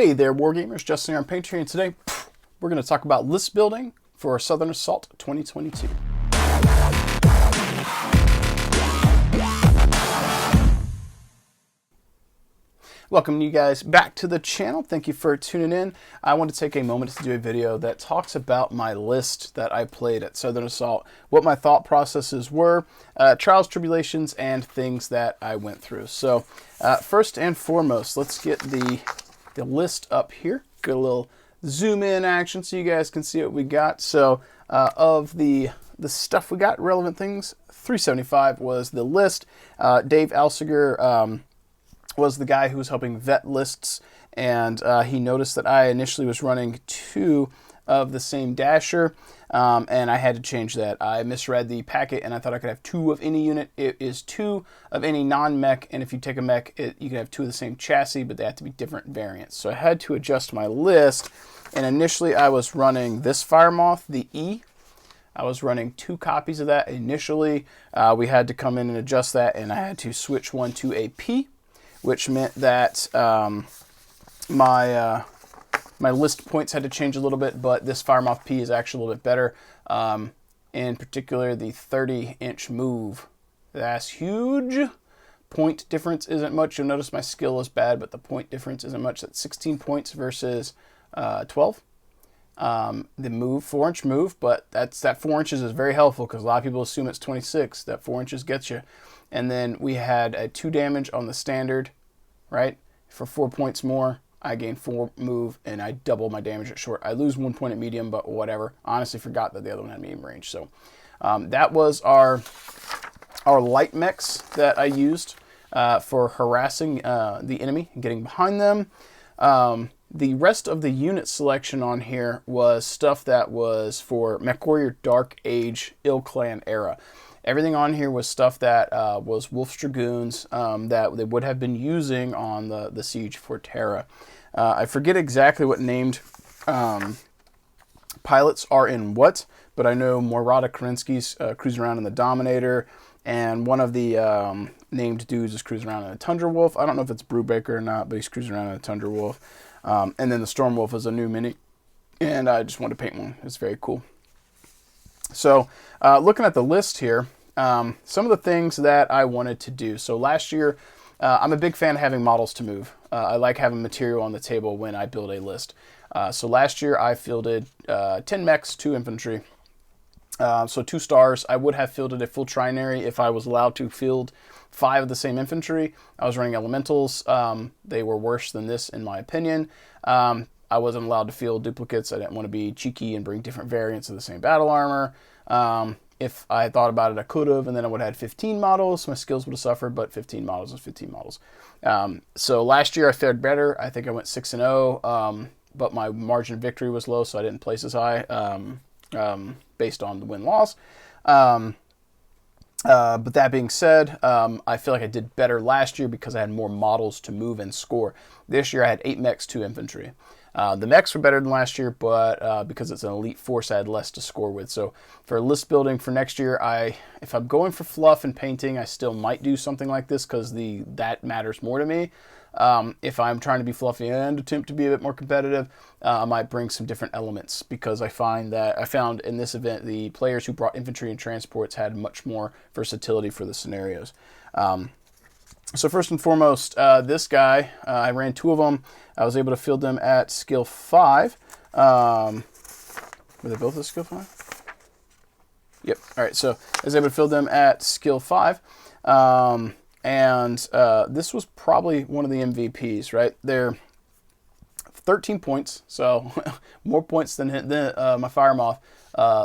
Hey there, Wargamers. Justin here on Paint Tree, and today we're going to talk about list building for Southern Assault 2022. Welcome you guys back to the channel. Thank you for tuning in. I want to take a moment to do a video that talks about my list that I played at Southern Assault, what my thought processes were, trials, tribulations, and things that I went through. So first and foremost, let's get the list up here. Get a little zoom in action so you guys can see what we got. So of the stuff we got, relevant things, 375 was the list. Dave Alsiger was the guy who was helping vet lists, and he noticed that I initially was running 2 of the same dasher, and I had to change that. I misread the packet, and I thought I could have 2 of any unit. It is 2 of any non-mech, and if you take a mech, you can have 2 of the same chassis, but they have to be different variants. So I had to adjust my list, and initially I was running this Fire Moth, the E. I was running 2 copies of that initially. We had to come in and adjust that, and I had to switch one to a P, which meant that my list points had to change a little bit, but this Fire Moth P is actually a little bit better. In particular, the 30-inch move. That's huge. Point difference isn't much. You'll notice my skill is bad, but the point difference isn't much. That's 16 points versus 12. The move, 4-inch move, but that 4 inches is very helpful because a lot of people assume it's 26. That 4 inches gets you. And then we had a 2 damage on the standard, right? For 4 points more, I gain 4 move, and I double my damage at short. I lose 1 point at medium, but whatever. Honestly, forgot that the other one had medium range. So that was our light mechs that I used for harassing the enemy and getting behind them. The rest of the unit selection on here was stuff that was for MechWarrior Dark Age Ill Clan era. Everything on here was stuff that was Wolf's Dragoons that they would have been using on the siege for Terra. I forget exactly what named pilots are in what, but I know Morata Kerensky's cruising around in the Dominator, and one of the named dudes is cruising around in a Tundra Wolf. I don't know if it's Brubaker or not, but he's cruising around in a Tundra Wolf. And then the Stormwolf is a new mini, and I just wanted to paint one. It's very cool. So looking at the list here, some of the things that I wanted to do. So last year, I'm a big fan of having models to move. I like having material on the table when I build a list. So last year I fielded 10 mechs, 2 infantry. So 2 stars. I would have fielded a full trinary if I was allowed to field 5 of the same infantry. I was running elementals. They were worse than this in my opinion. I wasn't allowed to field duplicates. I didn't want to be cheeky and bring different variants of the same battle armor. If I had thought about it, I could have, and then I would have had 15 models. My skills would have suffered, but 15 models is 15 models. So last year I fared better. I think I went 6-0, but my margin of victory was low, so I didn't place as high based on the win-loss. But that being said, I feel like I did better last year because I had more models to move and score. This year I had 8 mechs, 2 infantry. The mechs were better than last year, but because it's an elite force, I had less to score with. So for list building for next year, if I'm going for fluff and painting, I still might do something like this because that matters more to me. If I'm trying to be fluffy and attempt to be a bit more competitive, I might bring some different elements because I found in this event the players who brought infantry and transports had much more versatility for the scenarios. So first and foremost, this guy, I ran 2 of them. I was able to field them at skill 5. Were they both at skill 5? Yep. All right, so I was able to field them at skill 5. And this was probably one of the MVPs, right? They're 13 points, so more points than my Fire Moth.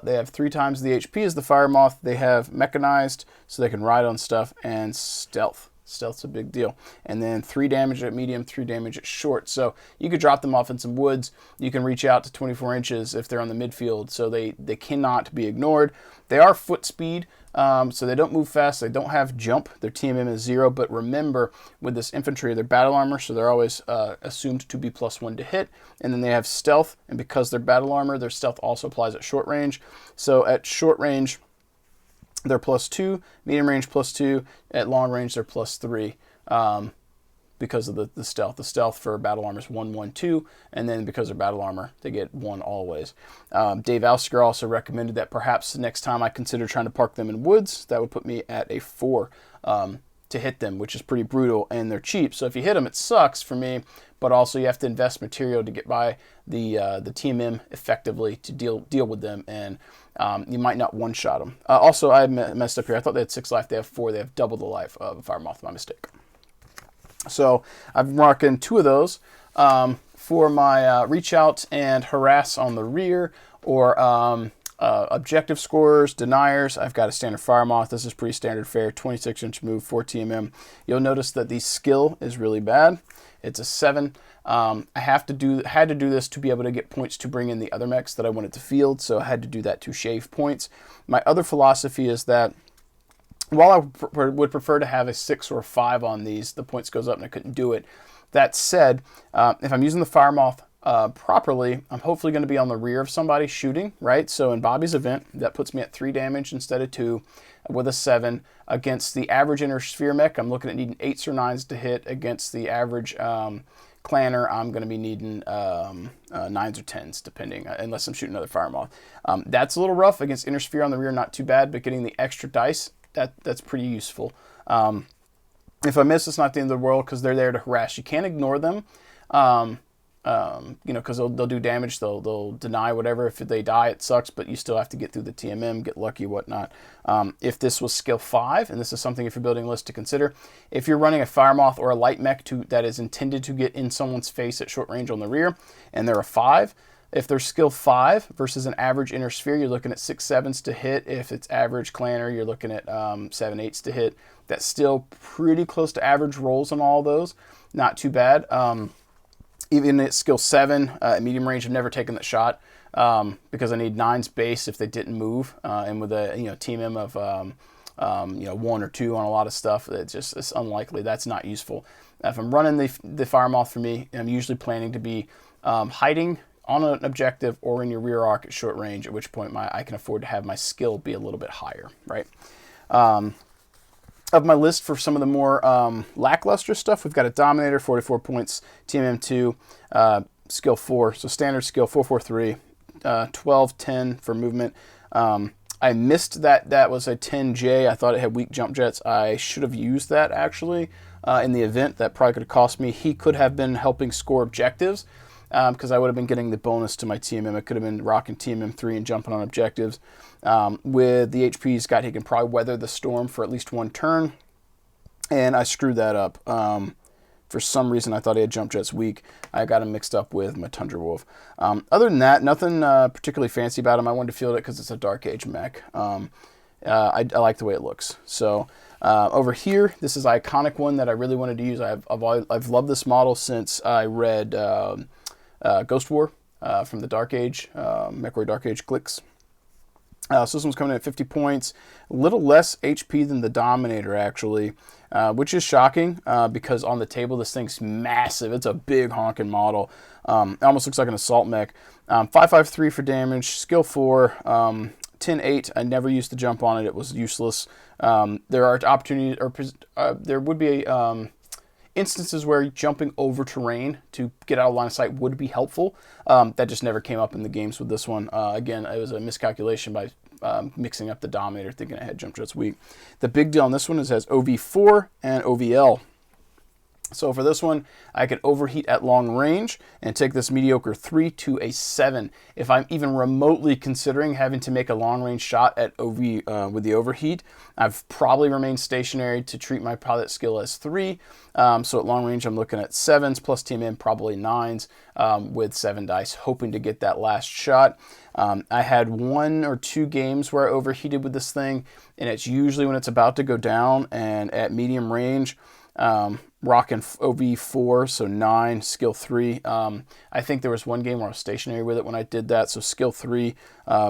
They have 3 times the HP as the Fire Moth. They have mechanized, so they can ride on stuff, and stealth. Stealth's a big deal. And then 3 damage at medium, 3 damage at short. So you could drop them off in some woods. You can reach out to 24 inches if they're on the midfield, so they cannot be ignored. They are foot speed, so they don't move fast. They don't have jump. Their TMM is 0, but remember, with this infantry, they're battle armor, so they're always assumed to be +1 to hit. And then they have stealth, and because they're battle armor, their stealth also applies at short range. So at short range, they're +2, medium range +2, at long range they're +3. because of the stealth. The stealth for battle armor is 1, 1, 2, and then because of battle armor, they get 1 always. Dave Alsker also recommended that perhaps next time I consider trying to park them in woods, that would put me at a 4 to hit them, which is pretty brutal, and they're cheap. So if you hit them, it sucks for me, but also you have to invest material to get by the TMM effectively to deal with them, and you might not one-shot them. Also, I messed up here. I thought they had 6 life. They have 4. They have double the life of a Fire Moth. My mistake. So I'm rocking 2 of those for my reach out and harass on the rear, or objective scorers, deniers. I've got a standard Fire Moth. This is pretty standard fare, 26-inch move, 4 TMM. You'll notice that the skill is really bad. It's a 7. I had to do this to be able to get points to bring in the other mechs that I wanted to field, so I had to do that to shave points. My other philosophy is that while I would prefer to have a 6 or a 5 on these, the points goes up and I couldn't do it. That said, if I'm using the Fire Moth properly, I'm hopefully going to be on the rear of somebody shooting, right? So in Bobby's event, that puts me at 3 damage instead of 2 with a 7. Against the average Inner Sphere mech, I'm looking at needing 8s or 9s to hit. Against the average Clanner, I'm going to be needing 9s or 10s, depending, unless I'm shooting another Fire Moth. That's a little rough. Against Inner Sphere on the rear, not too bad, but getting the extra dice, that's pretty useful. If I miss, it's not the end of the world, because they're there to harass. You can't ignore them. Because they'll do damage, they'll deny whatever. If they die, it sucks, but you still have to get through the TMM, get lucky, whatnot. If this was skill 5, and this is something if you're building a list to consider, if you're running a Fire Moth or a light mech that is intended to get in someone's face at short range on the rear, and they're a 5, if they're skill 5 versus an average Inner Sphere, you're looking at 6 7s to hit. If it's average Clanner, you're looking at 7 8s to hit. That's still pretty close to average rolls on all those. Not too bad. Even at skill 7, at medium range, I've never taken that shot because I need 9s base if they didn't move. And with a TMM of 1 or 2 on a lot of stuff, it's unlikely. That's not useful. If I'm running the Fire Moth, for me, I'm usually planning to be hiding on an objective or in your rear arc at short range, at which point I can afford to have my skill be a little bit higher, right? Of my list for some of the more lackluster stuff, we've got a Dominator, 44 points, TMM 2, skill 4, so standard skill 443, 12 10 for movement. I missed that was a 10J. I thought it had weak jump jets. I should have used that actually in the event. That probably could have cost me. He could have been helping score objectives because I would have been getting the bonus to my TMM. It could have been rocking TMM 3 and jumping on objectives. With the HP he's got, he can probably weather the storm for at least 1 turn, and I screwed that up. For some reason, I thought he had jump jets weak. I got him mixed up with my Tundra Wolf. Other than that, nothing particularly fancy about him. I wanted to field it because it's a Dark Age mech. I like the way it looks. So over here, this is an iconic one that I really wanted to use. I've loved this model since I read Ghost War from the Dark Age, MechWarrior Dark Age clicks. So this one's coming in at 50 points, a little less HP than the Dominator actually, which is shocking because on the table this thing's massive. It's a big honking model. It almost looks like an assault mech. 553 for damage, skill 4, 10-8. I never used to jump on it. It was useless. There are opportunities, or there would be instances where jumping over terrain to get out of line of sight would be helpful. That just never came up in the games with this one. Again, it was a miscalculation by mixing up the Dominator, thinking I had jump jets weak. The big deal on this one is it has OV4 and OVL. So for this one, I could overheat at long range and take this mediocre 3 to a 7. If I'm even remotely considering having to make a long range shot at OV with the overheat, I've probably remained stationary to treat my pilot skill as 3. So at long range, I'm looking at 7s plus TMM, probably 9s with 7 dice, hoping to get that last shot. I had 1 or 2 games where I overheated with this thing, and it's usually when it's about to go down, and at medium range, rocking OV4, so 9, skill 3. I think there was one game where I was stationary with it when I did that, so skill 3,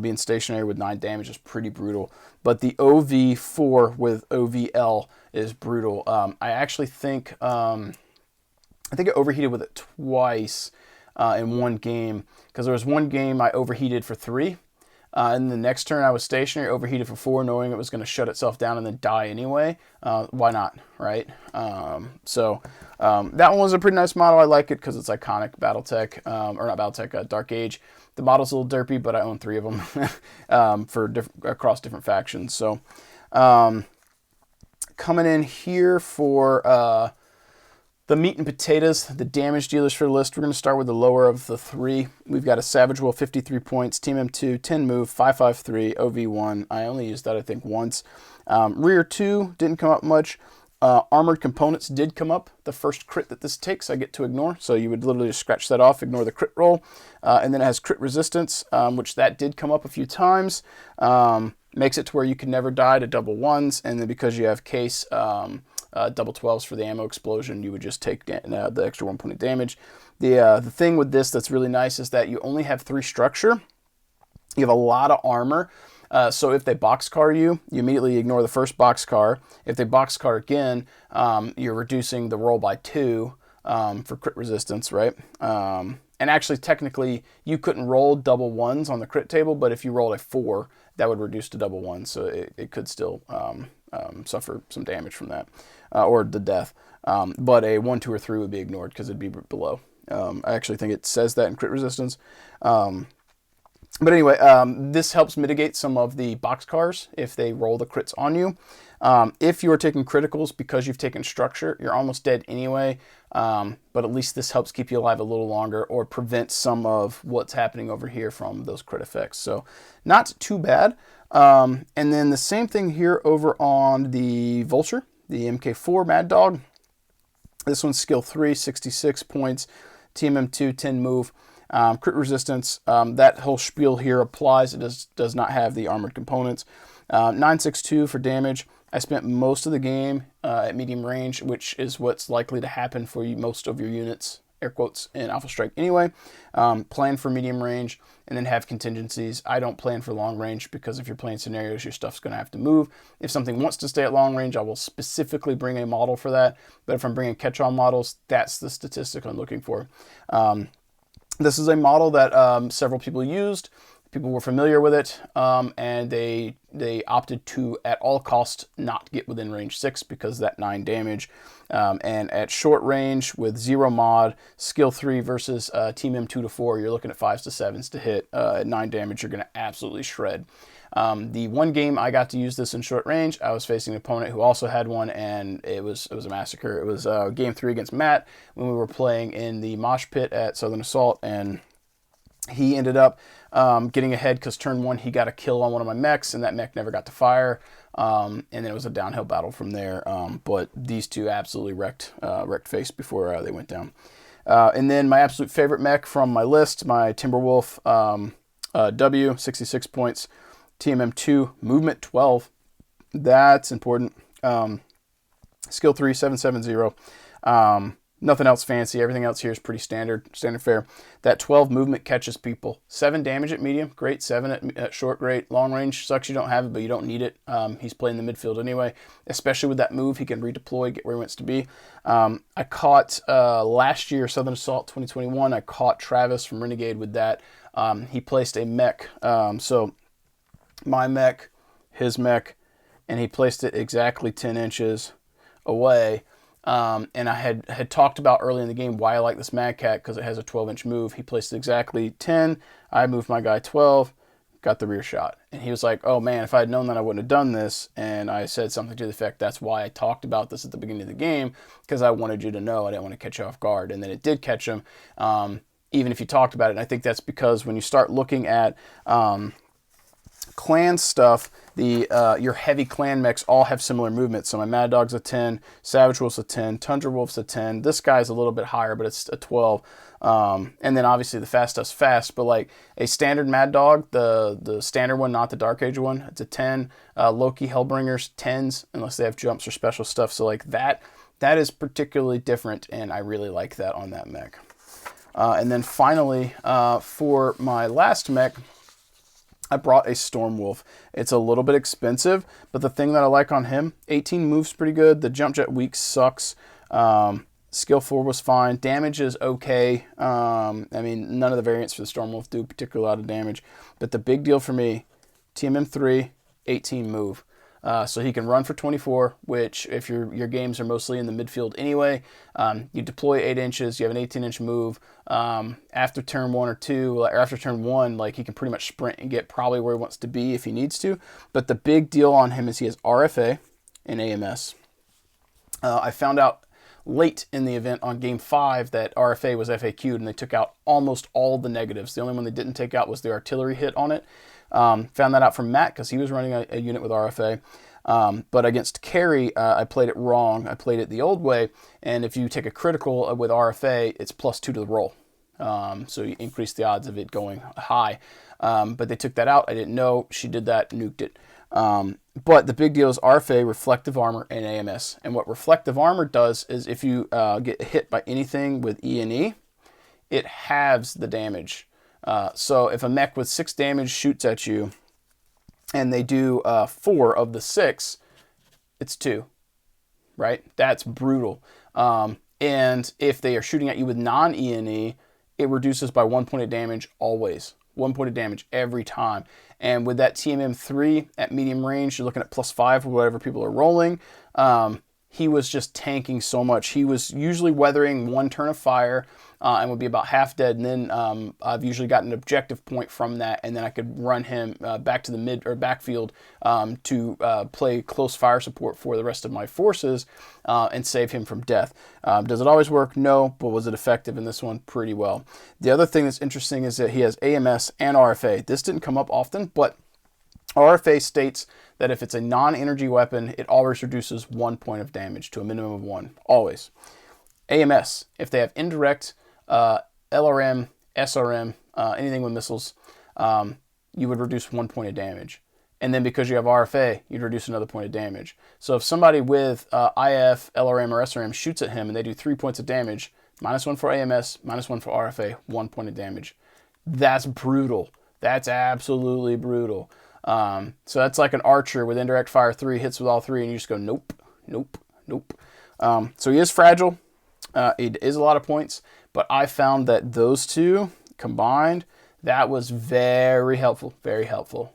being stationary with 9 damage is pretty brutal. But the OV4 with OVL is brutal. I actually think I overheated with it twice in one game, because there was one game I overheated for 3. And the next turn I was stationary, overheated for 4, knowing it was going to shut itself down and then die anyway. Why not, right? That one was a pretty nice model. I like it because it's iconic Battletech, or not Battletech, Dark Age. The model's a little derpy, but I own 3 of them across different factions. So coming in here for the meat and potatoes, the damage dealers for the list, we're going to start with the lower of the 3. We've got a Savage Wolf, 53 points, Team M2, 10 move, 553, OV1. I only used that, I think, once. Rear 2 didn't come up much. Armored components did come up. The first crit that this takes, I get to ignore. So you would literally just scratch that off, ignore the crit roll. And then it has crit resistance, which that did come up a few times. Makes it to where you can never die to double 1s. And then because you have case, double 12s for the ammo explosion, you would just take the extra 1 point of damage. The thing with this that's really nice is that you only have 3 structure. You have a lot of armor. So if they boxcar you, you immediately ignore the first boxcar. If they boxcar again, you're reducing the roll by 2 for crit resistance, right? And actually, technically, you couldn't roll double 1s on the crit table, but if you rolled a 4, that would reduce to double 1, so it could still suffer some damage from that, or the death. But a 1, 2, or 3 would be ignored because it'd be below. I actually think it says that in crit resistance. But anyway, this helps mitigate some of the boxcars if they roll the crits on you. If you're taking criticals because you've taken structure, you're almost dead anyway. But at least this helps keep you alive a little longer or prevent some of what's happening over here from those crit effects. So not too bad. And then the same thing here over on the Vulture, the MK4 Mad Dog. This one's skill 3, 66 points, Team M2, 10 move. Crit resistance, that whole spiel here applies. It does not have the armored components. 962 for damage. I spent most of the game at medium range, which is what's likely to happen for most of your units, air quotes, in Alpha Strike anyway. Plan for medium range and then have contingencies. I don't plan for long range because if you're playing scenarios, your stuff's going to have to move. If something wants to stay at long range, I will specifically bring a model for that. But if I'm bringing catch-all models, that's the statistic I'm looking for. This is a model that several people used. People were familiar with it, and they opted to, at all costs, not get within range 6 because of that 9 damage. And at short range with 0 mod, skill 3 versus Team M2 to 4, you're looking at 5s to 7s to hit. At 9 damage, you're going to absolutely shred. The one game I got to use this in short range, I was facing an opponent who also had one, and it was a massacre. It was game 3 against Matt when we were playing in the mosh pit at Southern Assault, and he ended up getting ahead because turn 1 he got a kill on one of my mechs, and that mech never got to fire. And then it was a downhill battle from there. But these two absolutely wrecked face before they went down. And then my absolute favorite mech from my list, my Timberwolf W, 66 points. TMM2, movement 12. That's important. Skill 3, 770. Nothing else fancy. Everything else here is pretty standard fare. That 12 movement catches people. 7 damage at medium, great. 7 at short, great. Long range, sucks you don't have it, but you don't need it. He's playing the midfield anyway. Especially with that move, he can redeploy, get where he wants to be. I caught, last year, Southern Assault 2021, I caught Travis from Renegade with that. He placed a mech. So my mech, his mech, and he placed it exactly 10 inches away. And I had talked about early in the game why I like this Mad Cat, because it has a 12-inch move. He placed it exactly 10. I moved my guy 12, got the rear shot. And he was like, oh man, if I had known that I wouldn't have done this. And I said something to the effect, that's why I talked about this at the beginning of the game, because I wanted you to know. I didn't want to catch you off guard. And then it did catch him, even if you talked about it. And I think that's because when you start looking at clan stuff, your heavy clan mechs all have similar movements. So my Mad Dog's a 10, Savage Wolf's a 10, Tundra Wolf's a 10. This guy's a little bit higher, but it's a 12. And then obviously the fast stuff's fast, but like a standard Mad Dog, the standard one, not the Dark Age one, it's a 10. Loki Hellbringers, 10s, unless they have jumps or special stuff. So like that is particularly different, and I really like that on that mech. And then finally, for my last mech, I brought a Stormwolf. It's a little bit expensive, but the thing that I like on him, 18 moves pretty good. The jump jet weak sucks. Skill 4 was fine. Damage is okay. I mean, none of the variants for the Stormwolf do particularly a lot of damage. But the big deal for me, TMM 3, 18 move. So he can run for 24, which if your games are mostly in the midfield anyway, you deploy 8 inches, you have an 18-inch move. After turn 1 or 2, or after turn 1, like he can pretty much sprint and get probably where he wants to be if he needs to. But the big deal on him is he has RFA and AMS. I found out late in the event on game 5 that RFA was FAQ'd and they took out almost all the negatives. The only one they didn't take out was the artillery hit on it. Found that out from Matt because he was running a unit with RFA. But against Carry, I played it wrong. I played it the old way, and if you take a critical with RFA, it's +2 to the roll. So you increase the odds of it going high. But they took that out. I didn't know. She did that, nuked it. But the big deal is RFA, Reflective Armor, and AMS. And what Reflective Armor does is if you get hit by anything with E&E, it halves the damage. So if a mech with 6 damage shoots at you, and they do 4 of the 6, it's 2, right? That's brutal. And if they are shooting at you with non-E&E, it reduces by 1 point of damage always. 1 point of damage every time. And with that TMM 3 at medium range, you're looking at +5 or whatever people are rolling. He was just tanking so much. He was usually weathering 1 turn of fire and would be about half dead. And then I've usually gotten an objective point from that, and then I could run him back to the mid or backfield to play close fire support for the rest of my forces and save him from death. Does it always work? No, but was it effective in this one? Pretty well. The other thing that's interesting is that he has AMS and RFA. This didn't come up often, but RFA states that if it's a non-energy weapon, it always reduces 1 point of damage to a minimum of 1. Always. AMS, if they have indirect LRM, SRM, anything with missiles, you would reduce 1 point of damage. And then because you have RFA, you'd reduce another point of damage. So if somebody with IF, LRM, or SRM shoots at him and they do 3 points of damage, -1 for AMS, -1 for RFA, 1 point of damage. That's brutal. That's absolutely brutal. So that's like an archer with indirect fire 3, hits with all 3, and you just go, nope, nope, nope. So he is fragile. It is a lot of points, but I found that those two combined, that was very helpful, very helpful.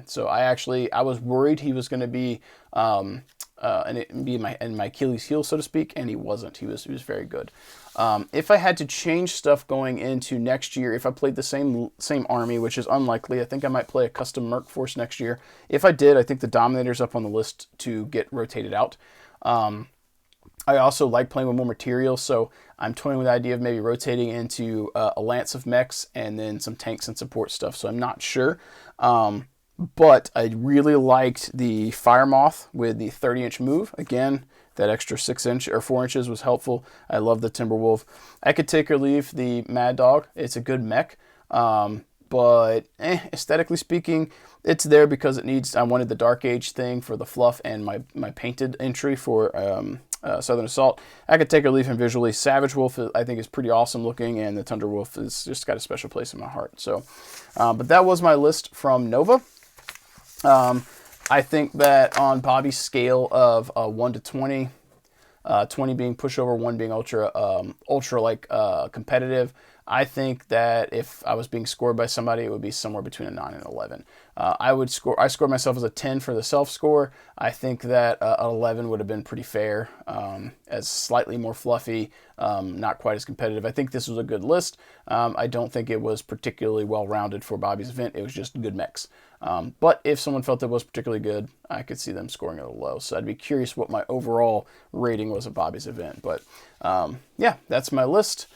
So I was worried he was going to be, and it be my Achilles heel, so to speak, and he wasn't. He was very good. If I had to change stuff going into next year, if I played the same army, which is unlikely, I think I might play a custom Merc Force next year. If I did, I think the Dominator's up on the list to get rotated out. I also like playing with more material, so I'm toying with the idea of maybe rotating into a Lance of mechs and then some tanks and support stuff, so I'm not sure. But I really liked the Fire Moth with the 30-inch move. Again, that extra 6 inch or 4 inches was helpful. I love the Timberwolf. I could take or leave the Mad Dog. It's a good mech. But aesthetically speaking, it's there because it needs. I wanted the Dark Age thing for the fluff and my painted entry for Southern Assault. I could take or leave him visually. Savage Wolf, I think, is pretty awesome looking, and the Tundra Wolf is just got a special place in my heart. So, but that was my list from Nova. I think that on Bobby's scale of 1 to 20, 20 being pushover, 1 being ultra competitive, I think that if I was being scored by somebody, it would be somewhere between a 9 and 11. I scored myself as a 10 for the self-score. I think that an 11 would have been pretty fair, as slightly more fluffy, not quite as competitive. I think this was a good list. I don't think it was particularly well-rounded for Bobby's event. It was just good mechs. But if someone felt it was particularly good, I could see them scoring a little low. So I'd be curious what my overall rating was of Bobby's event. But yeah, that's my list.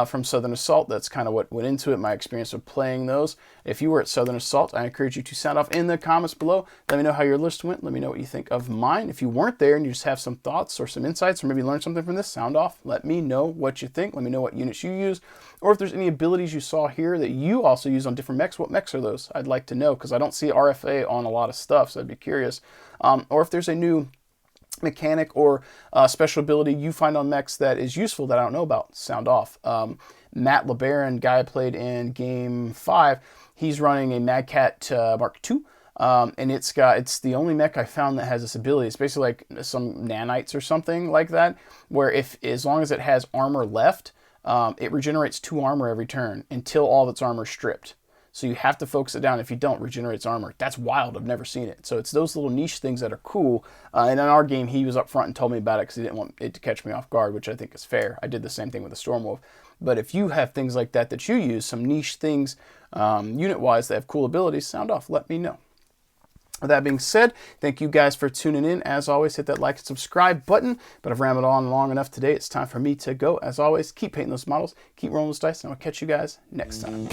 From Southern Assault. That's kind of what went into it, my experience of playing those. If you were at Southern Assault, I encourage you to sound off in the comments below. Let me know how your list went. Let me know what you think of mine. If you weren't there and you just have some thoughts or some insights or maybe learned something from this, sound off. Let me know what you think. Let me know what units you use. Or if there's any abilities you saw here that you also use on different mechs, what mechs are those? I'd like to know because I don't see RFA on a lot of stuff, so I'd be curious. Or if there's a new mechanic or special ability you find on mechs that is useful that I don't know about, sound off. Matt LeBaron, guy I played in game 5, he's running a Mad Cat Mark II. And it's the only mech I found that has this ability. It's basically like some nanites or something like that, where as long as it has armor left, it regenerates 2 armor every turn until all of its armor is stripped. So you have to focus it down. If you don't, regenerate its armor. That's wild. I've never seen it. So it's those little niche things that are cool. And in our game, he was up front and told me about it because he didn't want it to catch me off guard, which I think is fair. I did the same thing with the Stormwolf. But if you have things like that you use, some niche things unit-wise that have cool abilities, sound off. Let me know. With that being said, thank you guys for tuning in. As always, hit that like and subscribe button. But I've rambled on long enough today. It's time for me to go. As always, keep painting those models, keep rolling those dice, and I'll catch you guys next time.